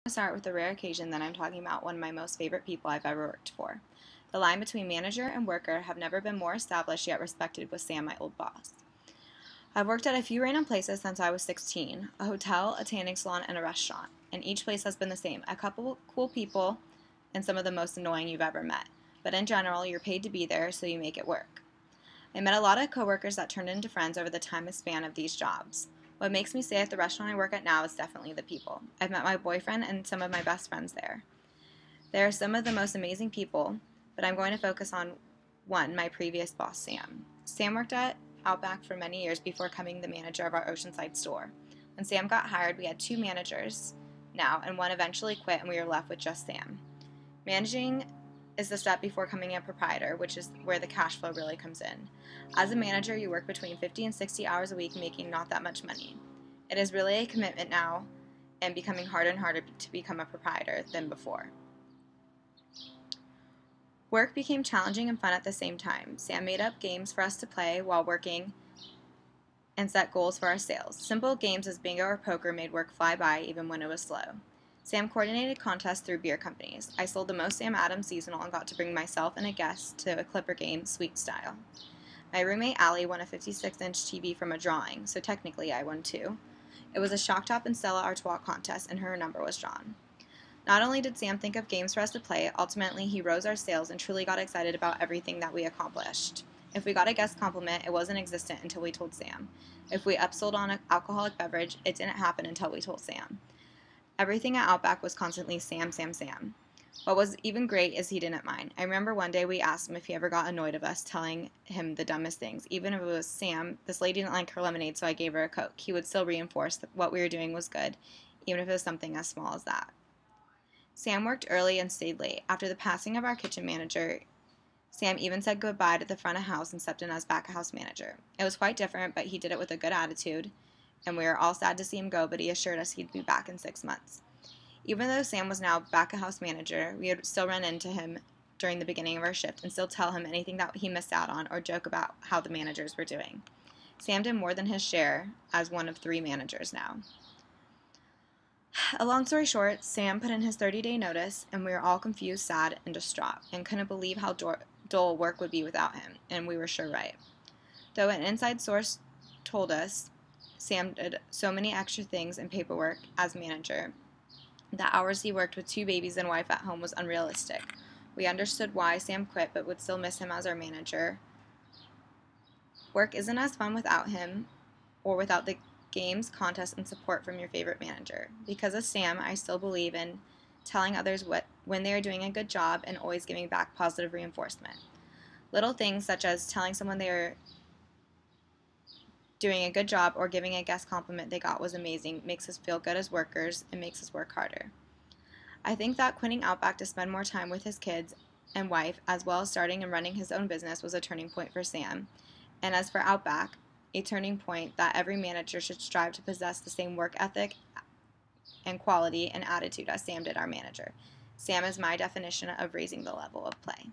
Start with the rare occasion that I'm talking about one of my most favorite people I've ever worked for. The line between manager and worker have never been more established yet respected with Sam, my old boss. I've worked at a few random places since I was 16, a hotel, a tanning salon, and a restaurant, and each place has been the same, a couple cool people and some of the most annoying you've ever met. But in general, you're paid to be there, so you make it work. I met a lot of coworkers that turned into friends over the time span of these jobs. What makes me stay at the restaurant I work at now is definitely the people. I've met my boyfriend and some of my best friends there. They are some of the most amazing people, but I'm going to focus on one, my previous boss, Sam. Sam worked at Outback for many years before becoming the manager of our Oceanside store. When Sam got hired, we had 2 managers now, and one eventually quit, and we were left with just Sam. Managing is the step before becoming a proprietor, which is where the cash flow really comes in. As a manager, you work between 50 and 60 hours a week, making not that much money. It is really a commitment now and becoming harder and harder to become a proprietor than before. Work became challenging and fun at the same time. Sam made up games for us to play while working and set goals for our sales. Simple games as bingo or poker made work fly by even when it was slow. Sam coordinated contests through beer companies. I sold the most Sam Adams seasonal and got to bring myself and a guest to a Clipper game, Sweet Style. My roommate Allie won a 56-inch TV from a drawing, so technically I won too. It was a Shock Top and Stella Artois contest, and her number was drawn. Not only did Sam think of games for us to play, ultimately he rose our sales and truly got excited about everything that we accomplished. If we got a guest compliment, it wasn't existent until we told Sam. If we upsold on an alcoholic beverage, it didn't happen until we told Sam. Everything at Outback was constantly Sam, Sam, Sam. What was even great is he didn't mind. I remember one day we asked him if he ever got annoyed of us telling him the dumbest things. Even if it was, Sam, this lady didn't like her lemonade, so I gave her a Coke. He would still reinforce that what we were doing was good, even if it was something as small as that. Sam worked early and stayed late. After the passing of our kitchen manager, Sam even said goodbye to the front of house and stepped in as back of house manager. It was quite different, but he did it with a good attitude, and we were all sad to see him go, but he assured us he'd be back in 6 months. Even though Sam was now back-of-house manager, we would still run into him during the beginning of our shift and still tell him anything that he missed out on or joke about how the managers were doing. Sam did more than his share as one of 3 managers now. A long story short, Sam put in his 30-day notice, and we were all confused, sad, and distraught, and couldn't believe how dull work would be without him, and we were sure right. Though an inside source told us Sam did so many extra things and paperwork as manager. The hours he worked with 2 babies and wife at home was unrealistic. We understood why Sam quit, but would still miss him as our manager. Work isn't as fun without him or without the games, contests, and support from your favorite manager. Because of Sam, I still believe in telling others when they are doing a good job and always giving back positive reinforcement. Little things such as telling someone they are doing a good job or giving a guest compliment they got was amazing, makes us feel good as workers, and makes us work harder. I think that quitting Outback to spend more time with his kids and wife, as well as starting and running his own business, was a turning point for Sam. And as for Outback, a turning point that every manager should strive to possess the same work ethic and quality and attitude as Sam did our manager. Sam is my definition of raising the level of play.